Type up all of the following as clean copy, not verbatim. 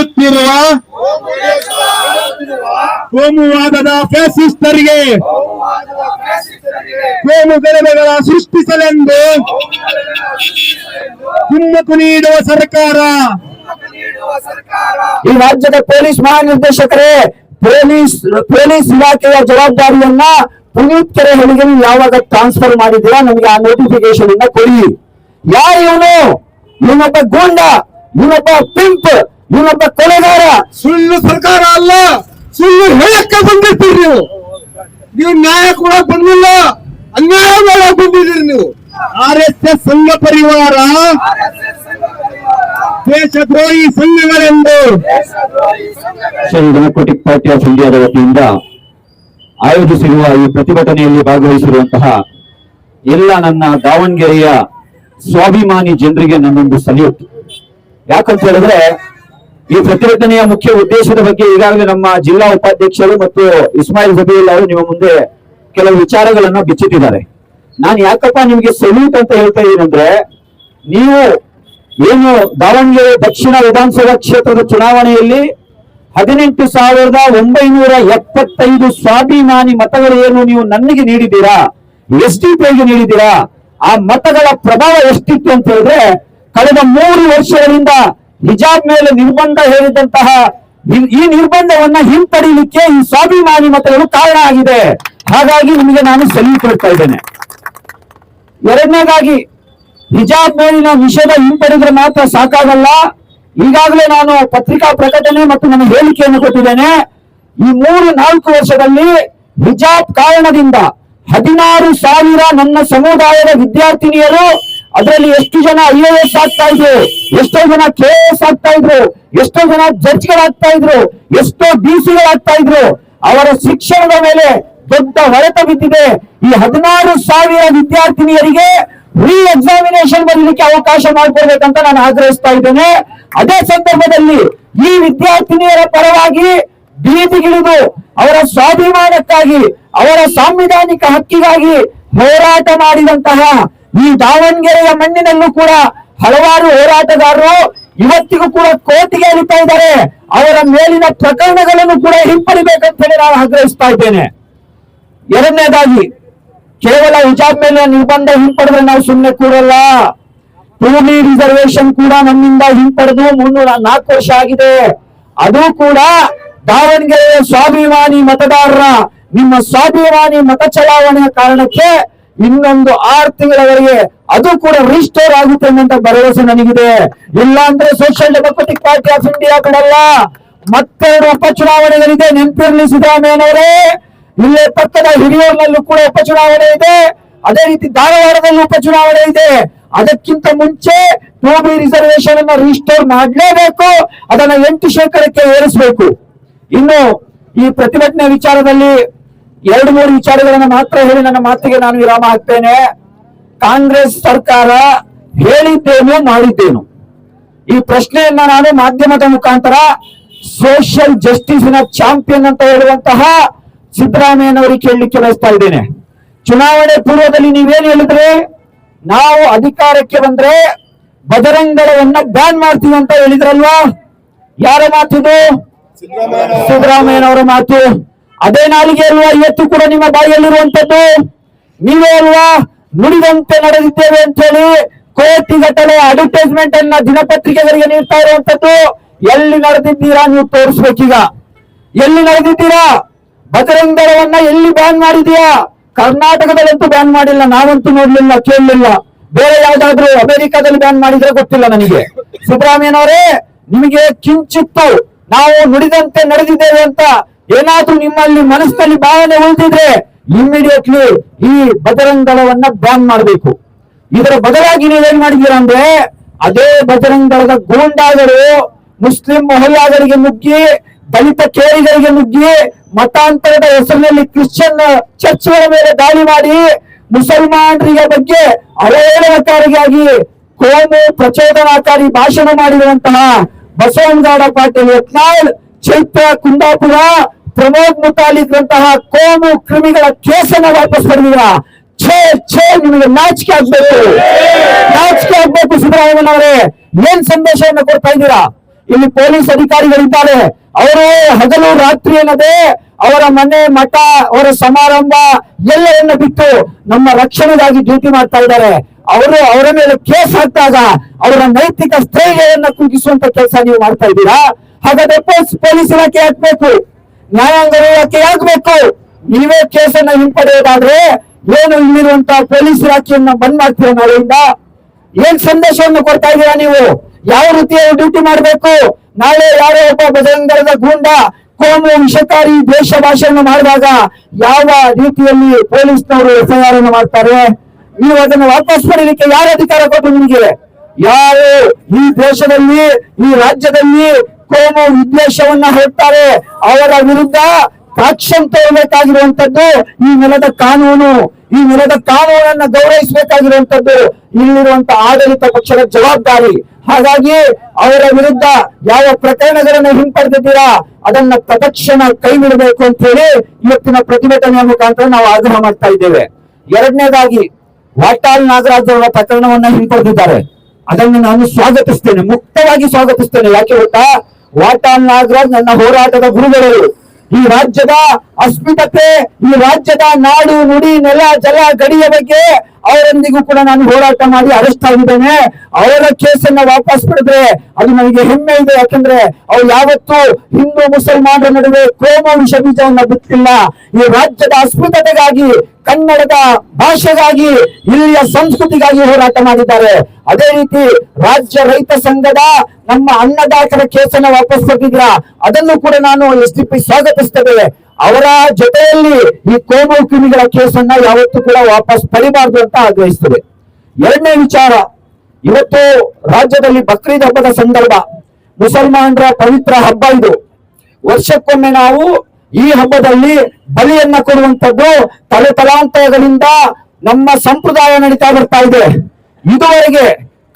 ಮಾಡುತ್ತಿರುವ ಕೋಮುವಾದದ ಫ್ಯಾಸಿಸ್ಟರಿಗೆ ಕೋಮು ಗಲಭೆಗಳ ಸೃಷ್ಟಿಸಲೆಂದು ಕುಮ್ಮಕ್ಕು ನೀಡುವ ಸರ್ಕಾರ. ಈ ರಾಜ್ಯದ ಪೊಲೀಸ್ ಮಹಾನಿರ್ದೇಶಕರೇ, ಪೊಲೀಸ್ ಇಲಾಖೆಯ ಜವಾಬ್ದಾರಿಯನ್ನ ಪುನೀತ್ ಕೆರೆಹಳ್ಳಿಗೆ ನೀವು ಯಾವಾಗ ಟ್ರಾನ್ಸ್ಫರ್ ಮಾಡಿದ್ದೀರಾ ನಮಗೆ ಆ ನೋಟಿಫಿಕೇಶನ್ ಇಂದ ಕೊಡಿ. ಯಾರು ಇವನು? ಇವನೊಬ್ಬ ಗೂಂಡ, ಇವನೊಬ್ಬ ಪಿಂಪ್, ಇವನೊಬ್ಬ ಕೊಲೆಗಾರ. ಸುಳ್ಳು ಸರ್ಕಾರ ಅಲ್ಲ, ಸುಳ್ಳು ಹೇಳಕ್ಕೆ ಬಂದಿರ್ತೀರಿ ನೀವು ನ್ಯಾಯ ಕೂಡ ಬಂದಿಲ್ಲ, ಅನ್ಯಾಯ ಮಾಡಕ್ ಬಂದಿದ್ದೀರಿ ನೀವು. RSS ಸಂಘ ಪರಿವಾರ ದೇಶದ್ರೋಹಿ ಸಂಘಗಳೆಂದು ಡೆಮೊಕ್ರೆಟಿಕ್ ಪಾರ್ಟಿ ಆಫ್ ಇಂಡಿಯಾದ ವತಿಯಿಂದ ಆಯೋಜಿಸಿರುವ ಈ ಪ್ರತಿಭಟನೆಯಲ್ಲಿ ಭಾಗವಹಿಸಿರುವಂತಹ ಎಲ್ಲ ನನ್ನ ದಾವಣಗೆರೆಯ ಸ್ವಾಭಿಮಾನಿ ಜನರಿಗೆ ನನ್ನೊಂದು ಸಲ್ಯೂಟ್. ಯಾಕಂತ ಹೇಳಿದ್ರೆ ಈ ಪ್ರತಿಭಟನೆಯ ಮುಖ್ಯ ಉದ್ದೇಶದ ಬಗ್ಗೆ ಈಗಾಗಲೇ ನಮ್ಮ ಜಿಲ್ಲಾ ಉಪಾಧ್ಯಕ್ಷರು ಮತ್ತು ಇಸ್ಮಾಯಿಲ್ ಜಬೀಲ್ ಅವರು ನಿಮ್ಮ ಮುಂದೆ ಕೆಲವು ವಿಚಾರಗಳನ್ನ ಬಿಚ್ಚಿಟ್ಟಿದ್ದಾರೆ. ನಾನು ಯಾಕಪ್ಪ ನಿಮಗೆ ಸಲ್ಯೂಟ್ ಅಂತ ಹೇಳ್ತಾ ಇದ್ದೀನಿ ಅಂದ್ರೆ, ನೀವು ಏನು ದಾವಣಗೆರೆ ದಕ್ಷಿಣ ವಿಧಾನಸಭಾ ಕ್ಷೇತ್ರದ ಚುನಾವಣೆಯಲ್ಲಿ 18,975 ಸ್ವಾಭಿಮಾನಿ ಮತಗಳು ಏನು ನೀವು ನನಗೆ ನೀಡಿದ್ದೀರಾ, SDPIಗೆ ನೀಡಿದ್ದೀರಾ, ಆ ಮತಗಳ ಪ್ರಭಾವ ಎಷ್ಟಿತ್ತು ಅಂತ ಹೇಳಿದ್ರೆ, ಕಳೆದ 3 ವರ್ಷಗಳಿಂದ ಹಿಜಾಬ್ ಮೇಲೆ ನಿರ್ಬಂಧ ಹೇರಿದಂತಹ ಈ ನಿರ್ಬಂಧವನ್ನ ಹಿಂಪಡೀಲಿಕ್ಕೆ ಈ ಸ್ವಾಭಿಮಾನಿ ಮತಗಳು ಕಾರಣ ಆಗಿದೆ. ಹಾಗಾಗಿ ನಿಮಗೆ ನಾನು ಸಲ್ಯೂಟ್ ಕೊಡ್ತಾ ಇದ್ದೇನೆ. ಎರಡನೇದಾಗಿ, ಹಿಜಾಬ್ ಮೇಲಿನ ನಿಷೇಧ ಹಿಂಪಡೆದ್ರೆ ಮಾತ್ರ ಸಾಕಾಗಲ್ಲ. ಈಗಾಗಲೇ ನಾನು ಪತ್ರಿಕಾ ಪ್ರಕಟಣೆ ಮತ್ತು ನನ್ನ ಹೇಳಿಕೆಯನ್ನು ಕೊಟ್ಟಿದ್ದೇನೆ. ಈ 3-4 ವರ್ಷದಲ್ಲಿ ಹಿಜಾಬ್ ಕಾರಣದಿಂದ 16,000 ನನ್ನ ಸಮುದಾಯದ ವಿದ್ಯಾರ್ಥಿನಿಯರು, ಅದರಲ್ಲಿ ಎಷ್ಟು ಜನ IAS ಆಗ್ತಾ ಇದ್ರು, ಎಷ್ಟೋ ಜನ KAS ಆಗ್ತಾ ಇದ್ರು, ಎಷ್ಟೋ ಜನ ಜಡ್ಜ್ಗಳಾಗ್ತಾ ಇದ್ರು, ಎಷ್ಟೋ DC-ಗಳಾಗ್ತಾ ಇದ್ರು. ಅವರ ಶಿಕ್ಷಣದ ಮೇಲೆ ದೊಡ್ಡ ಹೊಡೆತ ಬಿದ್ದಿದೆ. ಈ 16,000 ವಿದ್ಯಾರ್ಥಿನಿಯರಿಗೆ ರೀ ಎಕ್ಸಾಮಿನೇಷನ್ ಬರಲಿಕ್ಕೆ ಅವಕಾಶ ಮಾಡಿಕೊಡ್ಬೇಕಂತ ನಾನು ಆಗ್ರಹಿಸ್ತಾ ಇದ್ದೇನೆ. ಅದೇ ಸಂದರ್ಭದಲ್ಲಿ ಈ ವಿದ್ಯಾರ್ಥಿನಿಯರ ಪರವಾಗಿ ಬೀದಿಗಿಳಿದು ಅವರ ಸ್ವಾಭಿಮಾನಕ್ಕಾಗಿ, ಅವರ ಸಾಂವಿಧಾನಿಕ ಹಕ್ಕಿಗಾಗಿ ಹೋರಾಟ ಮಾಡಿದಂತಹ ಈ ದಾವಣಗೆರೆಯ ಮಣ್ಣಿನಲ್ಲೂ ಕೂಡ ಹಲವಾರು ಹೋರಾಟಗಾರರು ಇವತ್ತಿಗೂ ಕೂಡ ಕೋರ್ಟಿಗೆ ಇಳಿತಾ ಇದ್ದಾರೆ. ಅವರ ಮೇಲಿನ ಪ್ರಕರಣಗಳನ್ನು ಕೂಡ ಹಿಂಪಡಿಬೇಕಂತ ಹೇಳಿ ನಾನು ಆಗ್ರಹಿಸ್ತಾ ಇದ್ದೇನೆ. ಎರಡನೇದಾಗಿ, ಕೇವಲ ಹಿಜಾಬ್ ಮೇಲೆ ನಿರ್ಬಂಧ ಹಿಂಪಡೆದ್ರೆ ನಾವು ಸುಮ್ಮನೆ ಕೂರಲ್ಲ. 2B ರಿಸರ್ವೇಶನ್ ಕೂಡ ನಮ್ಮಿಂದ ಹಿಂಪಡೆದು 304 ವರ್ಷ ಆಗಿದೆ. ಅದು ಕೂಡ ದಾವಣಗೆರೆಯ ಸ್ವಾಭಿಮಾನಿ ಮತದಾರರ ನಿಮ್ಮ ಸ್ವಾಭಿಮಾನಿ ಮತ ಚಲಾವಣೆಯ ಕಾರಣಕ್ಕೆ ಇನ್ನೊಂದು 6 ತಿಂಗಳವರೆಗೆ ಅದು ಕೂಡ ರಿಸ್ಟೋರ್ ಆಗುತ್ತೆ ಅನ್ನೋ ಭರವಸೆ ನನಗಿದೆ. ಇಲ್ಲ ಅಂದ್ರೆ social democratic party of India ಬಿಡಲ್ಲ. ಮತ್ತೆರಡು ಉಪಚುನಾವಣೆಗಳಿದೆ, ನೆನಪಿರ್ಲಿ ಸಿದ್ದರಾಮಯ್ಯನವರೇ. ಇಲ್ಲೇ ಪಕ್ಕದ ಹಿರಿಯೂರಿನಲ್ಲೂ ಕೂಡ ಉಪಚುನಾವಣೆ ಇದೆ, ಅದೇ ರೀತಿ ಧಾರವಾಡದಲ್ಲೂ ಉಪಚುನಾವಣೆ ಇದೆ. ಅದಕ್ಕಿಂತ ಮುಂಚೆ 2B ರಿಸರ್ವೇಶನ್ ಅನ್ನ ರಿಸ್ಟೋರ್ ಮಾಡಲೇಬೇಕು, ಅದನ್ನ 8% ಏರಿಸಬೇಕು. ಇನ್ನು ಈ ಪ್ರತಿಭಟನೆ ವಿಚಾರದಲ್ಲಿ 2-3 ವಿಚಾರಗಳನ್ನ ಮಾತ್ರ ಹೇಳಿ ನನ್ನ ಮಾತಿಗೆ ನಾನು ವಿರಾಮ ಹಾಕ್ತೇನೆ. ಕಾಂಗ್ರೆಸ್ ಸರ್ಕಾರ ಹೇಳಿದ್ದೇನು ಮಾಡಿದ್ದೇನು ಈ ಪ್ರಶ್ನೆಯನ್ನ ನಾನು ಮಾಧ್ಯಮದ ಮುಖಾಂತರ ಸೋಷಿಯಲ್ ಜಸ್ಟಿಸ್ನ ಚಾಂಪಿಯನ್ ಅಂತ ಹೇಳುವಂತಹ ಸಿದ್ದರಾಮಯ್ಯನವರಿಗೆ ಕೇಳಲಿಕ್ಕೆ ಬಯಸ್ತಾ ಇದ್ದೇನೆ. ಚುನಾವಣೆ ಪೂರ್ವದಲ್ಲಿ ನೀವೇನು ಹೇಳಿದ್ರೆ, ನಾವು ಅಧಿಕಾರಕ್ಕೆ ಬಂದ್ರೆ ಬಜರಂಗದಳವನ್ನ ಬ್ಯಾನ್ ಮಾಡ್ತೀವಿ ಅಂತ ಹೇಳಿದ್ರಲ್ವಾ? ಯಾರ ಮಾತಿದು? ಸಿದ್ದರಾಮಯ್ಯನವರ ಮಾತು. ಅದೇ ನಾಲಿಗೆ ಅಲ್ವಾ ಇವತ್ತು ಕೂಡ ನಿಮ್ಮ ಬಾಯಿಯಲ್ಲಿರುವಂತದ್ದು? ನೀವೇ ಅಲ್ವಾ ನುಡಿದಂತೆ ನಡೆದಿದ್ದೇವೆ ಅಂತ ಹೇಳಿ ಕೋಟಿಗಟ್ಟಲೆ ಅಡ್ವರ್ಟೈಸ್ಮೆಂಟ್ ಅನ್ನ ದಿನಪತ್ರಿಕೆಗಳಿಗೆ ನೀಡ್ತಾ ಇರುವಂತದ್ದು? ಎಲ್ಲಿ ನಡೆದಿದ್ದೀರಾ ನೀವು ತೋರಿಸ್ಬೇಕೀಗ. ಎಲ್ಲಿ ನಡೆದಿದ್ದೀರಾ? ಬಜರಂಗ ದಳವನ್ನ ಎಲ್ಲಿ ಬ್ಯಾನ್ ಮಾಡಿದೀಯಾ? ಕರ್ನಾಟಕದಲ್ಲಂತೂ ಬ್ಯಾನ್ ಮಾಡಿಲ್ಲ, ನಾವಂತೂ ನೋಡ್ಲಿಲ್ಲ, ಕೇಳಲಿಲ್ಲ. ಬೇರೆ ಯಾವ್ದಾದ್ರು ಅಮೆರಿಕಾದಲ್ಲಿ ಬ್ಯಾನ್ ಮಾಡಿದ್ರೆ ಗೊತ್ತಿಲ್ಲ ನನಗೆ. ಸಿದ್ದರಾಮಯ್ಯನವರೇ, ನಿಮಗೆ ಕಿಂಚಿತ್ತು ನಾವು ನುಡಿದಂತೆ ನಡೆದಿದ್ದೇವೆ ಅಂತ ಏನಾದ್ರೂ ನಿಮ್ಮಲ್ಲಿ ಮನಸ್ಸಿನಲ್ಲಿ ಭಾವನೆ ಉಳಿದಿದ್ರೆ ಇಮಿಡಿಯೇಟ್ಲಿ ಈ ಬಜರಂಗ ದಳವನ್ನ ಬ್ಯಾನ್ ಮಾಡಬೇಕು. ಇದರ ಬದಲಾಗಿ ನೀವೇನ್ ಮಾಡಿದ್ದೀರಾ ಅಂದ್ರೆ, ಅದೇ ಬಜರಂಗ ದಳದ ಗೂಂಡಾಗಳು ಮುಸ್ಲಿಂ ಮೊಹಲ್ಲಾಗಳಿಗೆ ನುಗ್ಗಿ, ದಲಿತ ಕೇರಿಗಳಿಗೆ ನುಗ್ಗಿ, ಮತಾಂತರದ ಹೆಸರಿನಲ್ಲಿ ಕ್ರಿಶ್ಚಿಯನ್ ಚರ್ಚ್ಗಳ ಮೇಲೆ ದಾಳಿ ಮಾಡಿ, ಮುಸಲ್ಮಾನರಿಗೆ ಬಗ್ಗೆ ಅವಹೇಳನಕಾರಿಯಾಗಿ ಕೋಮು ಪ್ರಚೋದನಾಕಾರಿ ಭಾಷಣ ಮಾಡಿರುವಂತಹ ಬಸವನಗೌಡ ಪಾಟೀಲ್ ಯತ್ನಾಳ್, ಚೈತ್ರ ಕುಂದಾಪುರ, ಪ್ರಮೋದ್ ಮುತಾಲಿಕ್ ರಂತಹ ಕೋಮು ಕ್ರಿಮಿಗಳ ಕೇಸನ್ನ ವಾಪಸ್ ಪಡೆದಿರಾ? ನಿಮಗೆ ನಾಚಿಕೆ ಆಗ್ಬೇಕು, ನಾಚಿಕೆ ಆಗ್ಬೇಕು. ಸಿದ್ದರಾಮಯ್ಯನವರೇ, ಏನ್ ಸಂದೇಶವನ್ನು ಕೊಡ್ತಾ ಇದ್ದೀರಾ? ಇಲ್ಲಿ ಪೊಲೀಸ್ ಅಧಿಕಾರಿಗಳಿದ್ದಾರೆ. ಅವರು ಹಗಲು ರಾತ್ರಿ ಅನ್ನದೇ ಅವರ ಮನೆ ಮಠ ಅವರ ಸಮಾರಂಭ ಎಲ್ಲವನ್ನ ಬಿಟ್ಟು ನಮ್ಮ ರಕ್ಷಣೆಗಾಗಿ ಡ್ಯೂಟಿ ಮಾಡ್ತಾ ಇದ್ದಾರೆ. ಅವರು ಅವರ ಮೇಲೆ ಕೇಸ್ ಹಾಕಿದಾಗ ಅವರ ನೈತಿಕ ಸ್ಥೈರ್ಯವನ್ನ ಕುಗ್ಗಿಸುವಂತ ಕೆಲಸ ನೀವು ಮಾಡ್ತಾ ಇದ್ದೀರಾ. ಹಾಗಾದ್ರೆ ಪೊಲೀಸ್ ಇಲಾಖೆ ಹಾಕ್ಬೇಕು, ನ್ಯಾಯಾಂಗ ಇಲಾಖೆ ಆಗ್ಬೇಕು. ನೀವೇ ಕೇಸನ್ನ ಹಿಂಪಡೆಯೋದಾದ್ರೆ ಏನು ಇಲ್ಲಿರುವಂತಹ ಪೊಲೀಸ್ ಇಲಾಖೆಯನ್ನ ಬಂದ್ ಮಾಡ್ತೀರಾ ನಾಳೆಯಿಂದ? ಏನ್ ಸಂದೇಶವನ್ನು ಕೊಡ್ತಾ ಇದ್ದೀರಾ ನೀವು? ಯಾವ ರೀತಿಯ ಡ್ಯೂಟಿ ಮಾಡಬೇಕು? ನಾಳೆ ಯಾರೋ ಒಬ್ಬ ಬಜರಂಗದ ಗೂಂಡ ಕೋಮು ವಿಷಕಾರಿ ದೇಶ ಭಾಷೆಯನ್ನು ಮಾಡಿದಾಗ ಯಾವ ರೀತಿಯಲ್ಲಿ ಪೊಲೀಸ್ನವರು ಎಫ್ಐಆರ್ ಅನ್ನು ಮಾಡ್ತಾರೆ? ನೀವು ಅದನ್ನು ವಾಪಸ್ ಪಡೀಲಿಕ್ಕೆ ಯಾರ ಅಧಿಕಾರ ಕೊಟ್ಟು ನಿಮಗೆ? ಯಾರು ಈ ದೇಶದಲ್ಲಿ ಈ ರಾಜ್ಯದಲ್ಲಿ ಕೋಮು ವಿದ್ವೇಷವನ್ನ ಹೇಳ್ತಾರೆ ಅವರ ವಿರುದ್ಧ ಆಕ್ಷನ್ ತಗೊಳ್ಬೇಕಾಗಿರುವಂತದ್ದು ಈ ನೆಲದ ಕಾನೂನು. ಈ ನೆಲದ ಕಾನೂನನ್ನ ಗೌರವಿಸಬೇಕಾಗಿರುವಂತದ್ದು ಇಲ್ಲಿರುವಂತ ಆಡಳಿತ ಪಕ್ಷದ ಜವಾಬ್ದಾರಿ. ಹಾಗಾಗಿ ಅವರ ವಿರುದ್ಧ ಯಾವ ಪ್ರಕರಣಗಳನ್ನು ಹಿಂಪಡೆದಿದ್ದೀರಾ ಅದನ್ನ ತತ್ಕ್ಷಣ ಕೈ ಬಿಡಬೇಕು ಅಂತ ಹೇಳಿ ಇವತ್ತಿನ ಪ್ರತಿಭಟನೆಯ ಮುಖಾಂತರ ನಾವು ಆಗ್ರಹ ಮಾಡ್ತಾ ಇದ್ದೇವೆ. ಎರಡನೇದಾಗಿ ವಾಟಾಳ್ ನಾಗರಾಜ್ ಅವರ ಪ್ರಕರಣವನ್ನ ಹಿಂಪಡೆದಿದ್ದಾರೆ. ಅದನ್ನು ನಾನು ಸ್ವಾಗತಿಸ್ತೇನೆ, ಮುಕ್ತವಾಗಿ ಸ್ವಾಗತಿಸ್ತೇನೆ. ಯಾಕೆ ಗೊತ್ತಾ? ವಾಟಾಳ್ ನಾಗರಾಜ್ ನನ್ನ ಹೋರಾಟದ ಗುರುಗಳು. ಈ ರಾಜ್ಯದ ಅಸ್ಮಿತತೆ, ಈ ರಾಜ್ಯದ ನಾಡು ನುಡಿ ನೆಲ ಜಲ ಗಡಿಯ ಬಗ್ಗೆ ಅವರೊಂದಿಗೂ ಕೂಡ ನಾನು ಹೋರಾಟ ಮಾಡಿ ಅರೆಸ್ಟ್ ಆಗಿದ್ದೇನೆ. ಅವರ ಕೇಸನ್ನ ವಾಪಸ್ ಪಡೆದ್ರೆ ಅದು ನನಗೆ ಹೆಮ್ಮೆ ಇದೆ. ಯಾಕಂದ್ರೆ ಅವ್ರು ಯಾವತ್ತೂ ಹಿಂದೂ ಮುಸಲ್ಮಾನರ ನಡುವೆ ಕೋಮು ವಿಷ ಬೀಜವನ್ನ ಬಿತ್ತಿಲ್ಲ. ಈ ರಾಜ್ಯದ ಅಸ್ಮಿತತೆಗಾಗಿ, ಕನ್ನಡದ ಭಾಷೆಗಾಗಿ, ಇಲ್ಲಿಯ ಸಂಸ್ಕೃತಿಗಾಗಿ ಹೋರಾಟ ಮಾಡಿದ್ದಾರೆ. ಅದೇ ರೀತಿ ರಾಜ್ಯ ರೈತ ಸಂಘದ ನಮ್ಮ ಅನ್ನದಾತರ ಕೇಸನ್ನ ವಾಪಸ್ ಪಡೆದಿದ್ರ ಅದನ್ನು ಕೂಡ ನಾನು SDP ಸ್ವಾಗತಿಸ್ತೇವೆ. ಅವರ ಜೊತೆಯಲ್ಲಿ ಈ ಕೋಮು ಕ್ರಿಮಿಗಳ ಕೇಸನ್ನ ಯಾವತ್ತೂ ಕೂಡ ವಾಪಸ್ ಪಡಿಬಾರ್ದು ಅಂತ ಆಗ್ರಹಿಸ್ತದೆ. ಎರಡನೇ ವಿಚಾರ, ಇವತ್ತು ರಾಜ್ಯದಲ್ಲಿ ಬಕ್ರೀದ್ ಹಬ್ಬದ ಸಂದರ್ಭ, ಮುಸಲ್ಮಾನರ ಪವಿತ್ರ ಹಬ್ಬ ಇದು. ವರ್ಷಕ್ಕೊಮ್ಮೆ ನಾವು ಈ ಹಬ್ಬದಲ್ಲಿ ಬಲಿಯನ್ನ ಕೊಡುವಂತದ್ದು ತಲೆತಲಾಂತರಗಳಿಂದ ನಮ್ಮ ಸಂಪ್ರದಾಯ ನಡೀತಾ ಬರ್ತಾ ಇದೆ. ಇದುವರೆಗೆ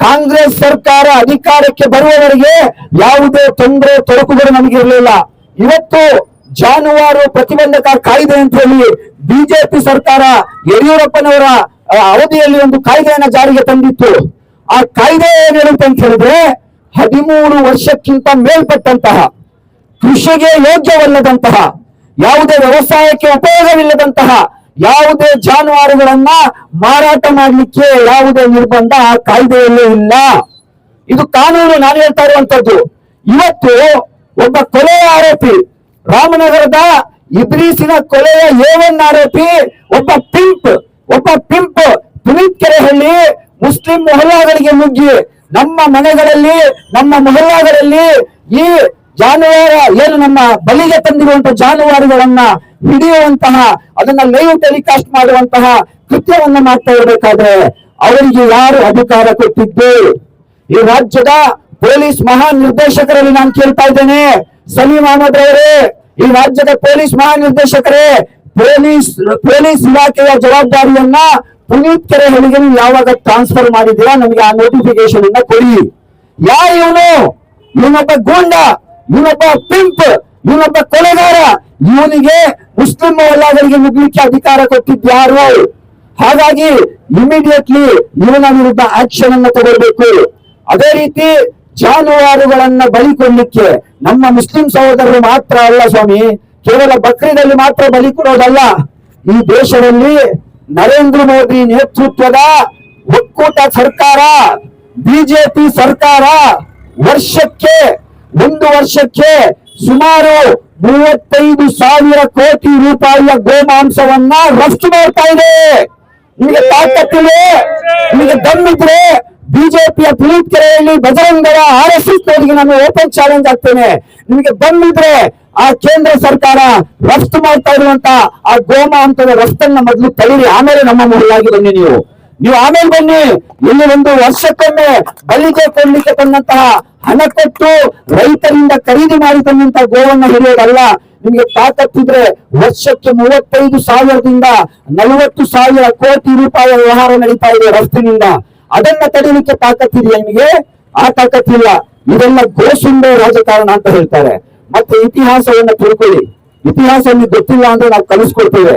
ಕಾಂಗ್ರೆಸ್ ಸರ್ಕಾರ ಅಧಿಕಾರಕ್ಕೆ ಬರುವವರೆಗೆ ಯಾವುದೇ ತೊಂದರೆ ತೊಡಕುಗಳು ನಮಗಿರಲಿಲ್ಲ. ಇವತ್ತು ಜಾನುವಾರು ಪ್ರತಿಬಂಧಕ ಕಾಯ್ದೆ ಅಂತ ಹೇಳಿ ಬಿಜೆಪಿ ಸರ್ಕಾರ ಯಡಿಯೂರಪ್ಪನವರ ಅವಧಿಯಲ್ಲಿ ಒಂದು ಕಾಯ್ದೆಯನ್ನ ಜಾರಿಗೆ ತಂದಿತ್ತು. ಆ ಕಾಯ್ದೆ ಏನ್ ಹೇಳುತ್ತೆ ಅಂತ ಹೇಳಿದ್ರೆ 13 ವರ್ಷಕ್ಕಿಂತ ಮೇಲ್ಪಟ್ಟಂತಹ, ಕೃಷಿಗೆ ಯೋಗ್ಯವಲ್ಲದಂತಹ, ಯಾವುದೇ ವ್ಯವಸಾಯಕ್ಕೆ ಉಪಯೋಗವಿಲ್ಲದಂತಹ ಯಾವುದೇ ಜಾನುವಾರುಗಳನ್ನ ಮಾರಾಟ ಮಾಡ್ಲಿಕ್ಕೆ ಯಾವುದೇ ನಿರ್ಬಂಧ ಆ ಕಾಯ್ದೆಯಲ್ಲೇ ಇಲ್ಲ. ಇದು ಕಾನೂನು. ನಾನು ಹೇಳ್ತಾ ಇರುವಂತದ್ದು, ಇವತ್ತು ಒಬ್ಬ ಕೊಲೆಯ ಆರೋಪಿ, ರಾಮನಗರದ ಇದ್ರೀಸಿನ ಕೊಲೆಯ A1 ಆರೋಪಿ, ಒಬ್ಬ ಪಿಂಪ್ ಪುನೀತ್ ಕೆರೆಹಳ್ಳಿ ಮುಸ್ಲಿಂ ಮೊಹಲ್ಲಾಗಳಿಗೆ ನುಗ್ಗಿ ನಮ್ಮ ಮನೆಗಳಲ್ಲಿ, ನಮ್ಮ ಮೊಹಲ್ಲಾಗಳಲ್ಲಿ ಈ ಜಾನುವಾರು ಏನು ನಮ್ಮ ಬಲಿಗೆ ತಂದಿರುವಂತಹ ಜಾನುವಾರುಗಳನ್ನ ಹಿಡಿಯುವಂತಹ, ಅದನ್ನ ಲೈವ್ ಟೆಲಿಕಾಸ್ಟ್ ಮಾಡುವಂತಹ ಕೃತ್ಯವನ್ನ ಮಾಡ್ತಾ ಇರಬೇಕಾದ್ರೆ ಅವರಿಗೆ ಯಾರು ಅಧಿಕಾರ ಕೊಟ್ಟಿದ್ದು? ಈ ರಾಜ್ಯದ ಪೊಲೀಸ್ ಮಹಾನಿರ್ದೇಶಕರಲ್ಲಿ ನಾನು ಕೇಳ್ತಾ ಇದ್ದೇನೆ, ಸಲೀಂ ಅಹಮದ್ ಅವರೇ, ಈ ರಾಜ್ಯದ ಪೊಲೀಸ್ ಮಹಾನಿರ್ದೇಶಕರೇ, ಪೊಲೀಸ್ ಇಲಾಖೆಯ ಜವಾಬ್ದಾರಿಯನ್ನ ಪುನೀತ್ ಕೆರೆಹಳ್ಳಿಗೆ ನೀವು ಯಾವಾಗ ಟ್ರಾನ್ಸ್ಫರ್ ಮಾಡಿದ್ದೀರಾ? ನಮಗೆ ಆ ನೋಟಿಫಿಕೇಶನ್ ಅನ್ನ ಕೊಡಿ. ಯಾರು ಇವನು? ಇವನೊಬ್ಬ ಗೂಂಡ, ಇವನೊಬ್ಬ ಪಿಂಪ್, ಇವನೊಬ್ಬ ಕೊಲೆಗಾರ. ಇವನಿಗೆ ಮುಸ್ಲಿಂ ಮೊಹಲ್ಲಾಗಳಿಗೆ ನುಗ್ಲಿಕ್ಕೆ ಅಧಿಕಾರ ಕೊಟ್ಟಿದ್ಯಾರು? ಹಾಗಾಗಿ ಇಮಿಡಿಯೇಟ್ಲಿ ಇವನ ವಿರುದ್ಧ ಆಕ್ಷನ್ ಅನ್ನು ತಗೊಳ್ಬೇಕು. ಅದೇ ರೀತಿ ಜಾನುವಾರುಗಳನ್ನ ಬಲಿ ಕೊಡ್ಲಿಕ್ಕೆ ನಮ್ಮ ಮುಸ್ಲಿಂ ಸಹೋದರರು ಮಾತ್ರ ಅಲ್ಲ ಸ್ವಾಮಿ, ಕೇವಲ ಬಕ್ರೀದಲ್ಲಿ ಮಾತ್ರ ಬಲಿ ಕೊಡೋದಲ್ಲ. ಈ ದೇಶದಲ್ಲಿ ನರೇಂದ್ರ ಮೋದಿ ನೇತೃತ್ವದ ಒಕ್ಕೂಟ ಸರ್ಕಾರ, ಬಿಜೆಪಿ ಸರ್ಕಾರ ಒಂದು ವರ್ಷಕ್ಕೆ ಸುಮಾರು 35,000 ಕೋಟಿ ರೂಪಾಯಿಯ ಗೋಮಾಂಸವನ್ನ ರಫ್ತು ಮಾಡ್ತಾ ಇದೆ. ನಿಮಗೆ ತಾಕತ್ತಿದೆ, ನಿಮಗೆ ದಮ್ಮಿದ್ರೆ ಬಿಜೆಪಿಯ ಪುನೀತ್ ಕೆರೆಯಲ್ಲಿ ಬಜರಂಗರ RSS ನವರಿಗೆ ನಾನು ಓಪನ್ ಚಾಲೆಂಜ್ ಆಗ್ತೇನೆ. ನಿಮಗೆ ದಮ್ಮಿದ್ರೆ ಆ ಕೇಂದ್ರ ಸರ್ಕಾರ ರಫ್ತು ಮಾಡ್ತಾ ಇರುವಂತ ಆ ಗೋಮಾಂಸದ ರಫ್ತನ್ನ ಮೊದಲು ತಗೊಳ್ಳಿ, ಆಮೇಲೆ ನಮ್ಮ ಮೊಹಲ್ಲಾಗಿ ಬನ್ನಿ. ನೀವು ಆಮೇಲೆ ಬನ್ನಿ. ಇಲ್ಲಿ ಒಂದು ವರ್ಷಕ್ಕೊಮ್ಮೆ ಬಲಿಗೆ ಕೊಡ್ಲಿಕ್ಕೆ ತಂದಂತಹ ಹಣ ಕೊಟ್ಟು ರೈತರಿಂದ ಖರೀದಿ ಮಾಡಿ ತಂದಂತಹ ಗೋವನ್ನ ಹಿಡಿಯೋದಲ್ಲ. ನಿಮಗೆ ತಾಕತ್ತಿದ್ರೆ ವರ್ಷಕ್ಕೆ 35,000ದಿಂದ 40,000 ಕೋಟಿ ರೂಪಾಯಿ ವ್ಯವಹಾರ ನಡೀತಾ ಇದೆ ರಫ್ತಿನಿಂದ. ಅದನ್ನ ತಡೆಯಲಿಕ್ಕೆ ತಾಕತ್ತಿದೆಯಾ ನಿಮಗೆ? ಆ ತಾಕತ್ತಿಲ್ಲ. ಇದೆಲ್ಲ ಗೋಸುಂಬೆ ರಾಜಕಾರಣ ಅಂತ ಹೇಳ್ತಾರೆ. ಮತ್ತೆ ಇತಿಹಾಸವನ್ನ ತಿಳ್ಕೊಳ್ಳಿ. ಇತಿಹಾಸ ನಿಮಗೆ ಗೊತ್ತಿಲ್ಲ ಅಂದ್ರೆ ನಾವು ಕಲಿಸ್ಕೊಡ್ತೇವೆ.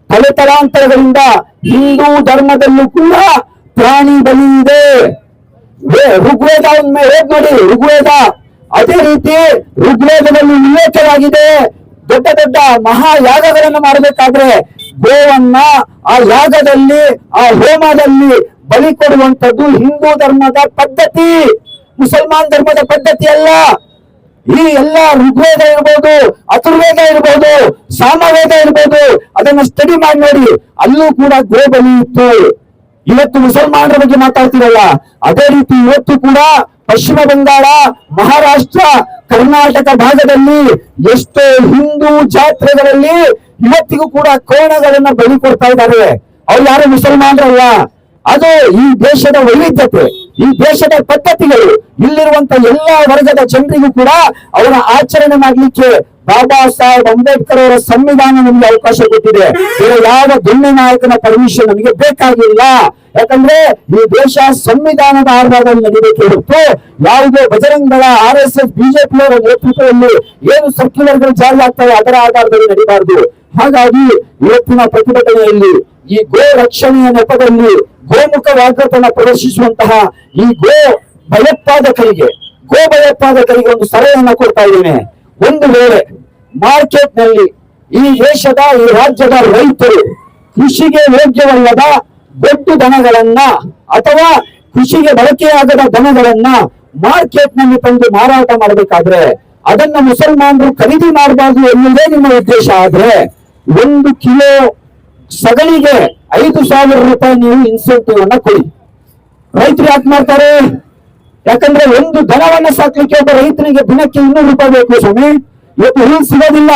ತಲೆತಲಾಂತರಗಳಿಂದ ಹಿಂದೂ ಧರ್ಮದಲ್ಲೂ ಕೂಡ ಪ್ರಾಣಿ ಬಲಿ ಇದೆ. ಋಗ್ವೇದ ಒಮ್ಮೆ ಓದ್ ನೋಡಿ. ಋಗ್ವೇದ ಅದೇ ರೀತಿ ಋಗ್ವೇದದಲ್ಲಿ ಉಲ್ಲೇಖವಾಗಿದೆ, ದೊಡ್ಡ ದೊಡ್ಡ ಮಹಾಯಾಗಗಳನ್ನು ಮಾಡಬೇಕಾದ್ರೆ ಗೋವನ್ನ ಆ ಯಾಗದಲ್ಲಿ ಆ ಹೋಮದಲ್ಲಿ ಬಲಿ ಕೊಡುವಂತದ್ದು ಹಿಂದೂ ಧರ್ಮದ ಪದ್ಧತಿ, ಮುಸಲ್ಮಾನ್ ಧರ್ಮದ ಪದ್ಧತಿ ಅಲ್ಲ. ಈ ಎಲ್ಲ ಋಗ್ವೇದ ಇರ್ಬೋದು, ಅಥರ್ವೇದ ಇರ್ಬೋದು, ಸಾಮವೇದ ಇರ್ಬೋದು, ಅದನ್ನ ಸ್ಟಡಿ ಮಾಡಿ ನೋಡಿ, ಅಲ್ಲೂ ಕೂಡ ಗೋ ಬಲಿ ಇತ್ತು. ಇವತ್ತು ಮುಸಲ್ಮಾನರ ಬಗ್ಗೆ ಮಾತಾಡ್ತಿರಲ್ಲ, ಅದೇ ರೀತಿ ಇವತ್ತು ಕೂಡ ಪಶ್ಚಿಮ ಬಂಗಾಳ, ಮಹಾರಾಷ್ಟ್ರ, ಕರ್ನಾಟಕ ಭಾಗದಲ್ಲಿ ಎಷ್ಟೋ ಹಿಂದೂ ಜಾತ್ರೆಗಳಲ್ಲಿ ಇವತ್ತಿಗೂ ಕೂಡ ಕೋಣಗಳನ್ನ ಬಲಿ ಕೊಡ್ತಾ ಇದ್ದಾರೆ. ಅವ್ರು ಯಾರು ಮುಸಲ್ಮಾನರಲ್ಲ. ಅದು ಈ ದೇಶದ ವೈವಿಧ್ಯತೆ, ಈ ದೇಶದ ಪದ್ಧತಿಗಳು. ಇಲ್ಲಿರುವಂತ ಎಲ್ಲಾ ವರ್ಗದ ಜನರಿಗೂ ಕೂಡ ಅವರ ಆಚರಣೆ ಮಾಡ್ಲಿಕ್ಕೆ ಬಾಬಾ ಸಾಹೇಬ್ ಅಂಬೇಡ್ಕರ್ ಅವರ ಸಂವಿಧಾನ ನಮಗೆ ಅವಕಾಶ ಕೊಟ್ಟಿದೆ. ಬೇರೆ ಯಾವ ಗಣ್ಯ ನಾಯಕನ ಪರ್ಮಿಷನ್ ನಮಗೆ ಬೇಕಾಗಿಲ್ಲ. ಯಾಕಂದ್ರೆ ಈ ದೇಶ ಸಂವಿಧಾನದ ಆಧಾರದಲ್ಲಿ ನಡೀಬೇಕು ಹೊರತು ಯಾವುದೇ ಬಜರಂಗಗಳ RSS BJP ಅವರ ನೇತೃತ್ವದಲ್ಲಿ ಏನು ಸರ್ಕ್ಯುಲರ್ಗಳು ಜಾರಿ ಆಗ್ತವೆ ಅದರ ಆಧಾರದಲ್ಲಿ ನಡೀಬಾರದು. ಹಾಗಾಗಿ ಇವತ್ತಿನ ಪ್ರತಿಭಟನೆಯಲ್ಲಿ ಈ ಗೋ ರಕ್ಷಣೆಯ ನೆಪದಲ್ಲಿ ಗೋಮುಖ ವಾಗ್ದಾನ ಪ್ರದರ್ಶಿಸುವಂತಹ ಈ ಗೋ ಭಯೋತ್ಪಾದಕರಿಗೆ ಒಂದು ಸಲಹೆಯನ್ನ ಕೊಡ್ತಾ ಇದ್ದೇನೆ. ಒಂದು ವೇಳೆ ಮಾರ್ಕೆಟ್ ನಲ್ಲಿ ಈ ದೇಶದ ಈ ರಾಜ್ಯದ ರೈತರು ಕೃಷಿಗೆ ಯೋಗ್ಯವಲ್ಲದ ದೊಡ್ಡ ದನಗಳನ್ನ ಅಥವಾ ಕೃಷಿಗೆ ಬಳಕೆಯಾಗದ ದನಗಳನ್ನ ಮಾರ್ಕೆಟ್ ನಲ್ಲಿ ತಂದು ಮಾರಾಟ ಮಾಡಬೇಕಾದ್ರೆ ಅದನ್ನ ಮುಸಲ್ಮಾನರು ಖರೀದಿ ಮಾಡಬಾರ್ದು ಎನ್ನುವುದೇ ನಿಮ್ಮ ಉದ್ದೇಶ ಆದ್ರೆ 1 ಕಿಲೋ ಸಗಣಿಗೆ 5,000 ರೂಪಾಯಿ ನೀವು ಇನ್ಸೆಂಟಿವ್ ಅನ್ನ ಕೊಡಿ. ರೈತರು ಯಾಕೆ ಮಾಡ್ತಾರೆ? ಯಾಕಂದ್ರೆ ಒಂದು ದನವನ್ನ ಸಾಕ್ಲಿಕ್ಕೆ ಒಬ್ಬ ರೈತನಿಗೆ ದಿನಕ್ಕೆ 200 ರೂಪಾಯಿ ಬೇಕು ಸ್ವಾಮಿ. ಇವತ್ತು ಹುಲ್ಲು ಸಿಗೋದಿಲ್ಲ,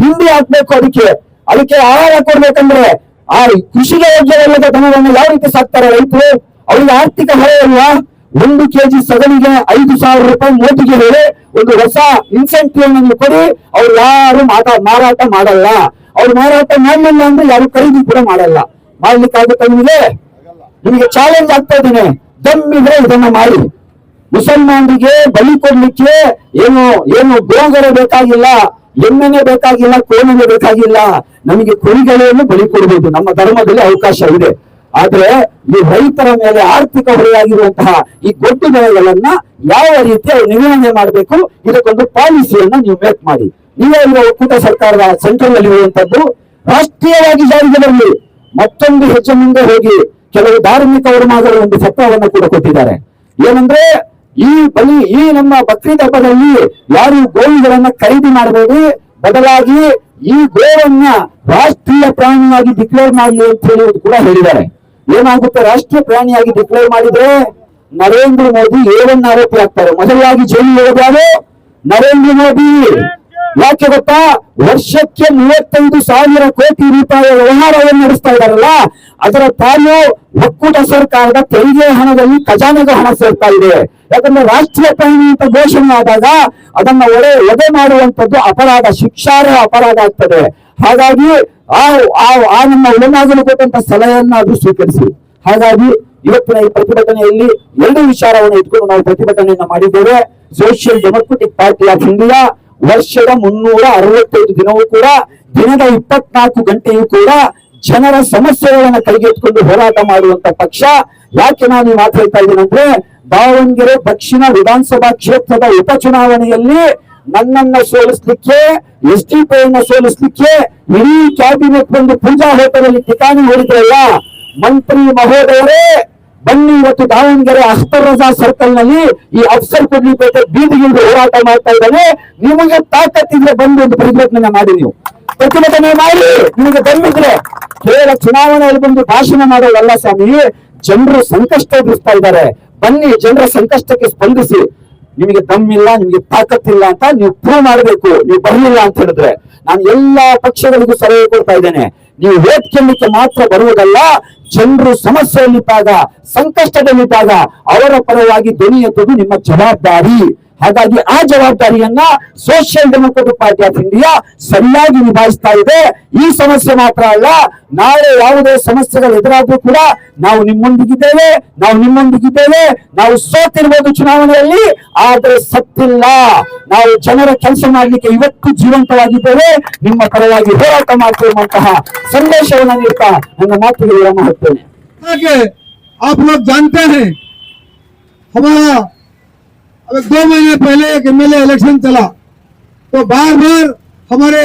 ಹಿಂಡಿ ಹಾಕ್ಬೇಕು, ಅದಕ್ಕೆ ಆಹಾರ ಕೊಡ್ಬೇಕಂದ್ರೆ ಆ ಕೃಷಿಗೆ ಯೋಗ್ಯವಲ್ಲದ ದನವನ್ನು ಯಾವ ರೀತಿ ಸಾಕ್ತಾರೆ ರೈತರು? ಅವರಿಗೆ ಆರ್ಥಿಕ ಹೊರೆ ಅಲ್ವಾ? 1 ಕೆಜಿ ಸಗಣಿಗೆ 5,000 ರೂಪಾಯಿ ಮೋದಿಗೆ ಹೇಳಿ ಒಂದು ಹೊಸ ಇನ್ಸೆಂಟಿವ್ ಅನ್ನು ಕೊಡಿ. ಅವ್ರು ಯಾರು ಮಾರಾಟ ಮಾಡಲ್ಲ. ಅವ್ರು ಮಾರಾಟ ಮಾಡಲಿಲ್ಲ ಅಂದ್ರೆ ಯಾರು ಖರೀದಿ ಕೂಡ ಮಾಡಲ್ಲ. ಮಾಡ್ಲಿಕ್ಕಾಗುತ್ತೆ ನಿಮಗೆ ಚಾಲೆಂಜ್ ಆಗ್ತಾ ಇದ್ದೇನೆ. ದಮ್ಮಿದ್ರೆ ಇದನ್ನ ಮಾಡಿ. ಮುಸಲ್ಮಾನರಿಗೆ ಬಲಿ ಕೊಡ್ಲಿಕ್ಕೆ ಏನು ಗೋಗರ ಬೇಕಾಗಿಲ್ಲ, ಎಮ್ಮೆನೆ ಬೇಕಾಗಿಲ್ಲ, ಕೋಣನೆ ಬೇಕಾಗಿಲ್ಲ. ನಮಗೆ ಕುರಿಗಳನ್ನು ಬಲಿ ಕೊಡಬಹುದು, ನಮ್ಮ ಧರ್ಮದಲ್ಲಿ ಅವಕಾಶ ಇದೆ. ಆದ್ರೆ ಈ ರೈತರ ಮೇಲೆ ಆರ್ಥಿಕ ಹೊರೆಯಾಗಿರುವಂತಹ ಈ ಗೊಡ್ಡು ಬೆಳೆಗಳನ್ನ ಯಾವ ರೀತಿ ನಿರ್ವಹಣೆ ಮಾಡಬೇಕು, ಇದಕ್ಕೊಂದು ಪಾಲಿಸಿಯನ್ನ ನೀವು ಮೇಕ್ ಮಾಡಿ. ನೀವೇ ಇರುವ ಒಕ್ಕೂಟ ಸರ್ಕಾರದ ಸೆಂಟ್ರಲ್ ಅಲ್ಲಿ ಇರುವಂತದ್ದು ರಾಷ್ಟ್ರೀಯವಾಗಿ ಜಾರಿಗೆ ಬರಲಿ. ಮತ್ತೊಂದು ಹೆಜ್ಜೆ ಮುಂದೆ ಹೋಗಿ ಕೆಲವು ಧಾರ್ಮಿಕ ವರ್ಮಗಳು ಒಂದು ಸತ್ವವನ್ನು ಕೂಡ ಕೊಟ್ಟಿದ್ದಾರೆ. ಏನಂದ್ರೆ ಈ ನಮ್ಮ ಬಕ್ರೀದ್ ಹಬ್ಬದಲ್ಲಿ ಯಾರು ಗೋವುಗಳನ್ನ ಖರೀದಿ ಮಾಡಬೇಡಿ, ಬದಲಾಗಿ ಈ ಗೋವನ್ನ ರಾಷ್ಟ್ರೀಯ ಪ್ರಾಣಿಯಾಗಿ ಡಿಕ್ಲೇರ್ ಮಾಡಲಿ ಅಂತ ಹೇಳುವುದು ಕೂಡ ಹೇಳಿದ್ದಾರೆ. ಏನಾಗುತ್ತೆ? ರಾಷ್ಟ್ರೀಯ ಪ್ರಾಣಿಯಾಗಿ ಡಿಕ್ಲೇರ್ ಮಾಡಿದ್ರೆ ನರೇಂದ್ರ ಮೋದಿ A1 ಆರೋಪಿ ಆಗ್ತಾರೆ. ಮೊದಲಾಗಿ ಜೈಲಿಗೆ ಹೋಗೋದು ನರೇಂದ್ರ ಮೋದಿ. ಯಾಕೆ ಗೊತ್ತಾ? ವರ್ಷಕ್ಕೆ 35,000 ಕೋಟಿ ರೂಪಾಯಿ ವ್ಯವಹಾರವನ್ನು ನಡೆಸ್ತಾ ಇದ್ದಾರಲ್ಲ, ಅದರ ಪಾಲು ಒಕ್ಕೂಟ ಸರ್ಕಾರದ ತೆರಿಗೆ ಹಣದಲ್ಲಿ ಖಜಾನೆಗೆ ಹಣ ಸೇರ್ತಾ ಇದೆ. ಯಾಕಂದ್ರೆ ರಾಷ್ಟ್ರೀಯ ಪ್ರಾಣಿ ಅಂತ ಘೋಷಣೆ ಆದಾಗ ಅದನ್ನ ಒದೆ ಮಾಡುವಂತದ್ದು ಅಪರಾಧ, ಶಿಕ್ಷಾರ್ಹ ಅಪರಾಧ ಆಗ್ತದೆ. ಹಾಗಾಗಿ ಆ ನಮ್ಮ ಉಳನಾಗಲು ಕೊಟ್ಟಂತ ಸಲಹೆಯನ್ನ ಅದು ಸ್ವೀಕರಿಸಿ. ಹಾಗಾಗಿ ಇವತ್ತಿನ ಈ ಪ್ರತಿಭಟನೆಯಲ್ಲಿ 2 ವಿಚಾರವನ್ನು ಇಟ್ಕೊಂಡು ನಾವು ಪ್ರತಿಭಟನೆಯನ್ನ ಮಾಡಿದ್ದೇವೆ. Social democratic party of India ವರ್ಷದ 365 ದಿನವೂ ಕೂಡ, ದಿನದ 24 ಗಂಟೆಯೂ ಕೂಡ ಜನರ ಸಮಸ್ಯೆಗಳನ್ನ ಕೈಗೆತ್ತಿಕೊಂಡು ಹೋರಾಟ ಮಾಡುವಂತ ಪಕ್ಷ. ಯಾಕೆ ನಾನು ಈ ಮಾತು ಹೇಳ್ತಾ ಇದ್ದೀನಿ ಅಂದ್ರೆ, ದಾವಣಗೆರೆ ದಕ್ಷಿಣ ವಿಧಾನಸಭಾ ಕ್ಷೇತ್ರದ ಉಪಚುನಾವಣೆಯಲ್ಲಿ ನನ್ನನ್ನ ಸೋಲಿಸ್ಲಿಕ್ಕೆ, SDPI ಸೋಲಿಸ್ಲಿಕ್ಕೆ ಇಡೀ ಕ್ಯಾಬಿನೆಟ್ ಬಂದು ಪೂಜಾ ಹೋಟೆಲ್ ಅಲ್ಲಿ ಠಿಕಾಣಿ ಹೊಡಿದ್ರಲ್ಲ, ಮಂತ್ರಿ ಮಹೋದಯರೇ ಬನ್ನಿ, ಇವತ್ತು ದಾವಣಗೆರೆ ಅಖ್ತರ್ ರಜಾ ಸರ್ಕಲ್ ನಲ್ಲಿ ಈ ಅಫ್ಸರ್ ಕುಡ್ಲಿಪೇಟೆ ಬೀದಿಗಿಂದ ಹೋರಾಟ ಮಾಡ್ತಾ ಇದ್ದಾನೆ. ನಿಮಗೆ ತಾಕತ್ತಿದ್ರೆ ಬಂದು ಒಂದು ಪ್ರತಿಭಟನೆ ಮಾಡಿ, ನೀವು ಪ್ರತಿಭಟನೆ ಮಾಡಿ. ನಿಮಗೆ ಬಂದಿದ್ರೆ ಕೇವಲ ಚುನಾವಣೆಯಲ್ಲಿ ಬಂದು ಭಾಷಣ ಮಾಡೋದಲ್ಲ ಸ್ವಾಮಿ. ಜನರು ಸಂಕಷ್ಟ ಎದುರಿಸ್ತಾ ಇದ್ದಾರೆ, ಬನ್ನಿ ಜನರ ಸಂಕಷ್ಟಕ್ಕೆ ಸ್ಪಂದಿಸಿ. ನಿಮಗೆ ದಮ್ಮಿಲ್ಲ, ನಿಮಗೆ ತಾಕತ್ತಿಲ್ಲ ಅಂತ ನೀವು ಪ್ರೂವ್ ಮಾಡಬೇಕು. ನೀವು ಬರಲಿಲ್ಲ ಅಂತ ಹೇಳಿದ್ರೆ ನಾನು ಎಲ್ಲಾ ಪಕ್ಷಗಳಿಗೂ ಸಲಹೆ ಕೊಡ್ತಾ ಇದ್ದೇನೆ, ನೀವು ವೋಟ್ ಕೇಳಲಿಕ್ಕೆ ಮಾತ್ರ ಬರುವುದಲ್ಲ, ಜನರು ಸಮಸ್ಯೆಯಲ್ಲಿದ್ದಾಗ, ಸಂಕಷ್ಟದಲ್ಲಿದ್ದಾಗ ಅವರ ಪರವಾಗಿ ಧ್ವನಿ ಎತ್ತುವುದು ನಿಮ್ಮ ಜವಾಬ್ದಾರಿ. ಹಾಗಾಗಿ ಆ ಜವಾಬ್ದಾರಿಯನ್ನ social democratic party of India ಸರಿಯಾಗಿ ನಿಭಾಯಿಸ್ತಾ ಇದೆ. ಈ ಸಮಸ್ಯೆ ಮಾತ್ರ ಅಲ್ಲ, ನಾಳೆ ಯಾವುದೇ ಸಮಸ್ಯೆಗಳು ಎದುರಾದ್ರೂ ಕೂಡ ನಾವು ನಿಮ್ಮೊಂದಿಗಿದ್ದೇವೆ. ನಾವು ಸೋತಿರ್ಬೋದು ಚುನಾವಣೆಯಲ್ಲಿ, ಆದ್ರೆ ಸತ್ತಿಲ್ಲ. ನಾವು ಜನರ ಕೆಲಸ ಮಾಡ್ಲಿಕ್ಕೆ ಇವತ್ತು ಜೀವಂತವಾಗಿದ್ದೇವೆ, ನಿಮ್ಮ ಪರವಾಗಿ ಹೋರಾಟ ಮಾಡ್ತಿರುವಂತಹ ಸಂದೇಶವನ್ನು ನೀಡ್ತಾ ನನ್ನ ಮಾತಿಗೆ ವಿರಾಮ ಹಾಕ್ತೇನೆ. आप लोग जानते हैं हमारा अब 2 महीने पहले एक एमएलए इलेक्शन चला तो बार बार हमारे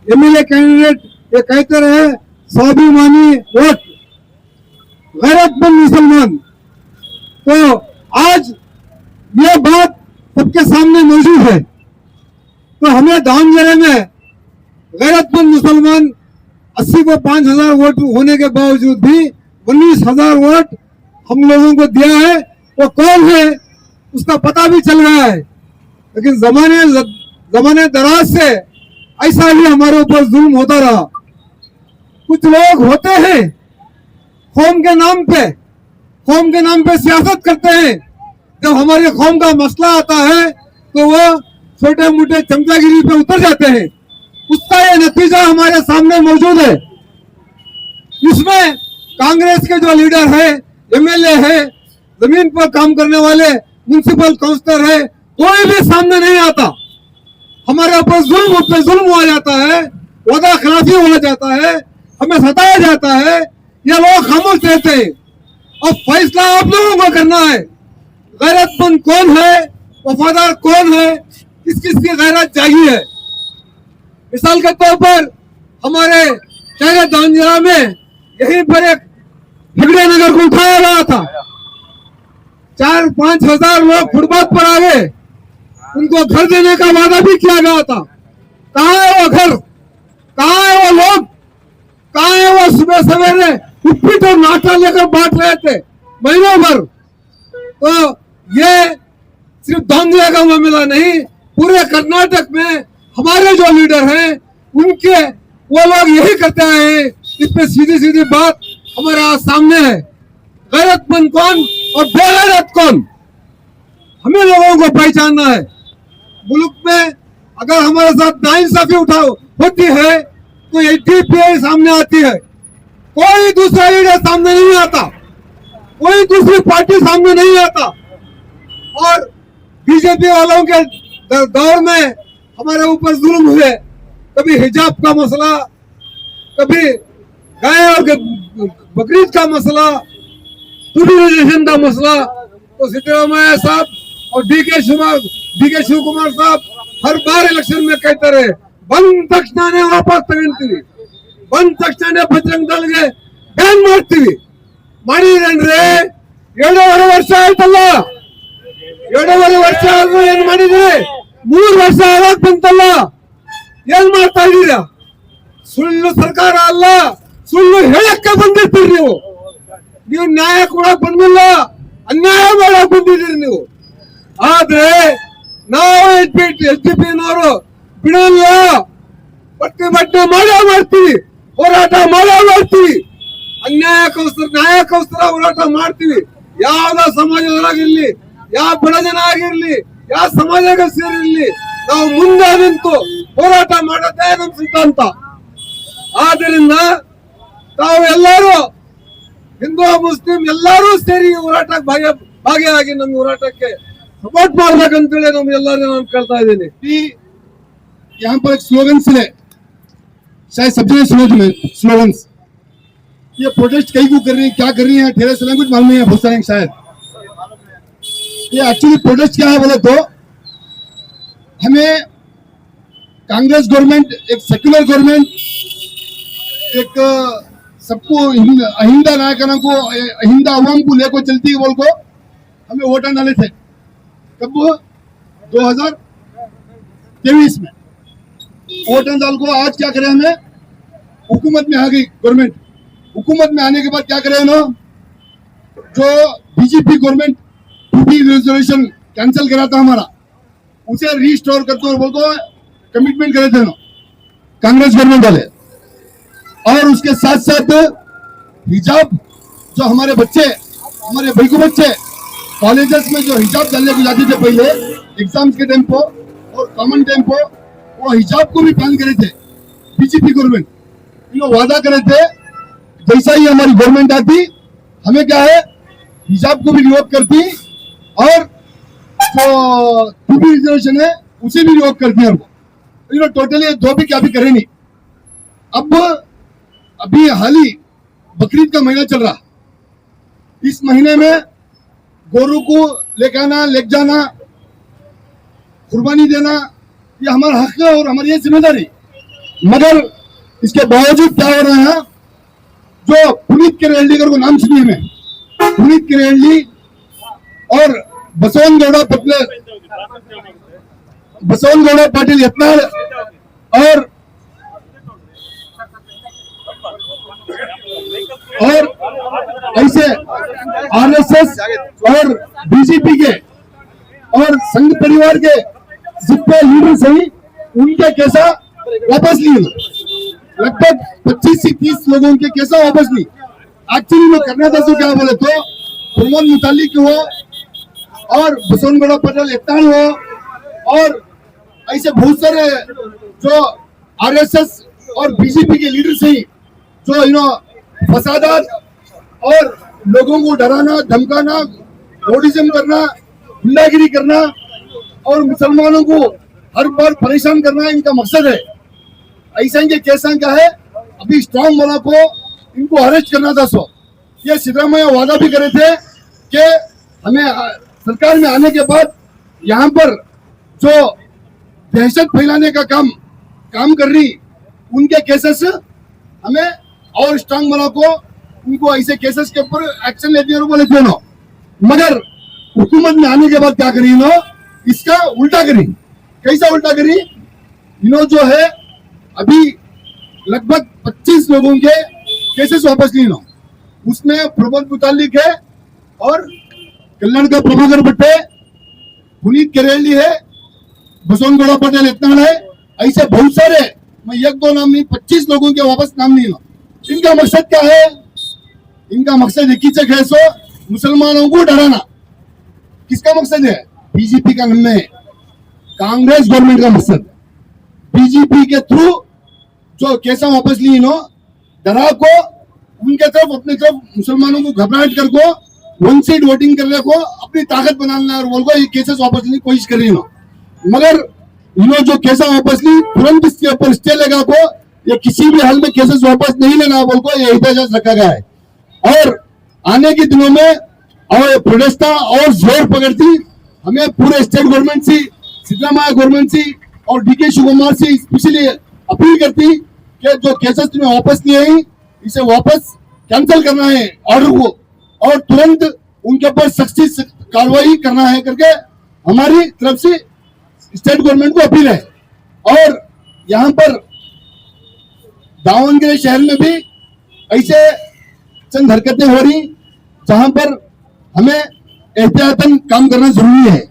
एमएलए कैंडिडेट ये कहते रहे स्वाभिमानी वोट, गैरतमंद मुसलमान। तो आज ये बात सबके सामने मौजूद है। तो हमें दावणगेरे में गैरतमंद मुसलमान 80 को 5,000 वोट होने के बावजूद भी 19,000 वोट हम लोगों को दिया है। वो कौन है उसका पता भी चल रहा है, लेकिन जमाने दराज से ऐसा ही हमारे ऊपर जुल्म होता रहा। कुछ लोग होते हैं कौम के नाम पे सियासत करते हैं। जब हमारे कौम का मसला आता है तो वो छोटे मोटे चमचागिरी पे उतर जाते हैं। उसका ये नतीजा हमारे सामने मौजूद है। इसमें कांग्रेस के जो लीडर है, एमएलए है, जमीन पर काम करने वाले म्युनिसिपल काउंसलर है, कोई भी सामने नहीं आता। हमारे ऊपर जुल्म हुआ जाता है, वादा खिलाफी हुआ जाता है, हमें सताया जाता है। ये लोग खामोश रहते हैं। अब फैसला आप लोगों को करना है, गैरतमंद कौन है, वफादार कौन है, किस किस की गैरत जागी है। मिसाल के तौर पर हमारे शहर दावणगेरे में यहीं पर एक हिगड़े नगर को उठाया गया था। 4-5 हजार लोग फुटपाथ पर आ गए, उनको घर देने का वादा भी किया गया था। कहाँ है वो घर, कहाँ है वो लोग, कहाँ है वो सुबह सवेरे उपीट और नाश्ता लेकर बांट रहे थे महीनों भर। तो ये सिर्फ दावणगेरे का मामला नहीं, पूरे कर्नाटक में हमारे जो लीडर हैं उनके वो लोग यही करते आए हैं। इस पे सीधी सीधी बात हमारे आज सामने है। गैरतमंद कौन और बेगैरत कौन, हमें लोगों को पहचानना है। मुल्क में अगर हमारे साथ नाइंसाफी होती है तो एटीपीआई सामने आती है, कोई दूसरा लीडर सामने नहीं आता, कोई दूसरी पार्टी सामने नहीं आता। और बीजेपी वालों के दौर में हमारे ऊपर जुल्म हुए, कभी हिजाब का मसला, कभी गाय और बकरीद का मसला, टूरिज्म का मसला। तो सिद्धरामैया साहब और डीके शिव कुमार साहब हर बार इलेक्शन में कहते रहे ಬಂದ ತಕ್ಷಣನೇ ವಾಪಸ್ ತಗೊಂತೀವಿ, ಬಂದ ತಕ್ಷಣನೇ ಬಜರಂಗ ದಳಗೆ ಬ್ಯಾನ್ ಮಾಡ್ತೀವಿ. ಮಾಡಿದ್ರೇನ್ರಿ? 2.5 ವರ್ಷ ಆಯ್ತಲ್ಲ, 2.5 ವರ್ಷ ಆದ್ರೂ ಏನ್ ಮಾಡಿದ್ರಿ? 3 ವರ್ಷ ಆಗಾಕ್ ಬಂತಲ್ಲ, ಏನ್ ಮಾಡ್ತಾ ಇದ್ದೀರಾ? ಸುಳ್ಳು ಸರ್ಕಾರ ಅಲ್ಲ, ಸುಳ್ಳು ಹೇಳಕ್ಕೆ ಬಂದಿರ್ತೀರಿ ನೀವು. ನೀವು ನ್ಯಾಯ ಕೊಡಕ್ ಬಂದಿಲ್ಲ, ಅನ್ಯಾಯ ಮಾಡಕ್ ಬಂದಿದ್ದೀರಿ ನೀವು. ಆದ್ರೆ ನಾವು ಎಸ್ಡಿಪಿನವರು ಬಿಡಲ್ಲ, ಪ್ರತಿಭಟನೆ ಮಾಡ್ತೀವಿ, ಹೋರಾಟ ಮಾಡ್ತೀವಿ, ನ್ಯಾಯಕ್ಕೋಸ್ಕರ ಹೋರಾಟ ಮಾಡ್ತೀವಿ. ಯಾವ್ದ ಸಮಾಜದೊಳಗಿರ್ಲಿ, ಯಾವ ಬಡ ಜನ ಆಗಿರ್ಲಿ, ಯಾವ ಸಮಾಜಕ್ಕೆ ಸೇರಿರ್ಲಿ, ನಾವು ಮುಂದೆ ನಿಂತು ಹೋರಾಟ ಮಾಡೋದೇ ನಮ್ಮ ಸಿದ್ಧಾಂತ. ಆದ್ದರಿಂದ ತಾವು ಎಲ್ಲರೂ ಹಿಂದೂ ಮುಸ್ಲಿಂ ಎಲ್ಲರೂ ಸೇರಿ ಹೋರಾಟಕ್ಕೆ ಭಾಗಿಯಾಗಿ ನಮ್ಮ ಹೋರಾಟಕ್ಕೆ सपोर्ट ಮಾಡ್ಬೇಕಂತೇಳಿ ನಮ್ಗೆಲ್ಲರೂ ನಾನು ಕೇಳ್ತಾ ಇದ್ದೀನಿ. यहाँ पर एक स्लोगन्स है, शायद सब जगह सुने स्लोगन्स। ये प्रोटेस्ट कहीं को कर रही है, क्या कर रही है, ठेरे से कुछ मालूम नहीं है बहुत सारे शायद। ये एक्चुअली प्रोटेस्ट क्या है बोले तो, हमें कांग्रेस गवर्नमेंट, एक सेक्युलर गवर्नमेंट, एक सबको अहिंदा नायकों को, अहिंदा अवाम को लेकर चलती है बोल को हमें वोट डाले थे। कब? 2023 में वोट डाल को। आज क्या करें, हमें हुकूमत में आ गई गवर्नमेंट। हुकूमत में आने के बाद क्या करें ना, जो बीजेपी गवर्नमेंट रेजोल्यूशन कैंसिल करा था हमारा, उसे रीस्टोर करते हुए बोल को कमिटमेंट करे थे ना कांग्रेस गवर्नमेंट वाले। और उसके साथ साथ हिजाब, जो हमारे बच्चे, हमारे भाई को बच्चे कॉलेजेस में जो हिजाब डालने को जाते थे पहले एग्जाम्स के टाइम पर और कॉमन टाइम पर, वो हिजाब को भी बैन करे थे बीजेपी गवर्नमेंट। लोग वादा करे थे जैसा ही हमारी गवर्नमेंट आती हमें क्या है हिजाब को भी रिवोक करती और जो टीबी रिजर्वेशन है उसे भी रिवोक करती है हमको। टोटली दो भी क्या भी करे नहीं। अब अभी हाल ही बकरीद का महीना चल रहा, इस महीने में गोरू को लेके आना, ले जाना, कुर्बानी देना ये हमारा हक है और हमारी ये जिम्मेदारी। मगर इसके बावजूद क्या हो रहा है, जो पुनीत किरेडलीकर को नाम सुनिए में, पुनीत किरेडली और बसवनगौड़ा पाटिल यत्नाल और ऐसे आरएसएस और बीजेपी के और संघ परिवार के जितने लीडर सही उनके कैसा वापस लिए, लगभग 25 से 30 लोगों के कैसा वापस ली। एक्चुअली में करना था तो क्या बोले तो प्रमोद मुतालिक हो और बसवनगौड़ा पटेल यत्नाल हो और ऐसे बहुत सारे जो आरएसएस और बीजेपी के लीडर से जो फसादात और लोगों को डराना धमकाना रोडिज्म करना गुंडागिरी करना और मुसलमानों को हर बार परेशान करना इनका मकसद है। ऐसा इनके कैसा क्या है, अभी स्ट्रांग वाला को इनको अरेस्ट करना था। सो ये सिद्धरामैया वादा भी करे थे कि हमें सरकार में आने के बाद यहाँ पर जो दहशत फैलाने का काम कर रही उनके केसेस हमें और स्ट्रांग वाला को उनको ऐसे केसेस के ऊपर एक्शन लेते बोले थे नो। मगर हुकूमत में आने के बाद क्या करी नो, इसका उल्टा करी। कैसा उल्टा करी, जो है अभी लगभग 25 लोगों के केसेस वापस ली नो। उसमें प्रमोद मुतालिक है और कल्याण का प्रभाकर भट्टे, पुनीत किरेडली है, बसवनगौड़ा पटेल यत्नाल है, ऐसे बहुत सारे, मैं एक दो नाम नहीं 25 लोगों के वापस नाम नहीं लो। इनका मकसद क्या है, इनका मकसद एक ही चक है, सो मुसलमानों को डराना। किसका मकसद है, बीजेपी का नहीं है, कांग्रेस गवर्नमेंट का मकसद। बीजेपी के थ्रू जो कैसा वापस ली नो, डरा को उनके तरफ अपने तरफ मुसलमानों को घबराहट कर को वन साइड वोटिंग करने को अपनी ताकत बनाना और बोल को ये केसेस वापस लेने की कोशिश कर रही नो। मगर जो कैसा वापस ली तुरंत इसके ऊपर स्टे लगा को ये किसी भी हाल में केसेस वापस नहीं लेना बोल को ये एहतजाज रखा गया है। और आने के दिनों में और प्रोटेस्ट और जोर पकड़ती, हमें पूरे स्टेट गवर्नमेंट से, सिद्धरामैया गवर्नमेंट से और डीके शिवकुमार से स्पेशली अपील करती कि जो केसेस तुम्हें वापस लिए हैं इसे वापस कैंसिल करना है ऑर्डर को और तुरंत उनके ऊपर सख्त कार्रवाई करना है करके हमारी तरफ से स्टेट गवर्नमेंट को अपील है। और यहाँ पर दावणगेरे शहर में भी ऐसे चंद हरकतें हो रही जहां पर हमें एहतियातन काम करना जरूरी है।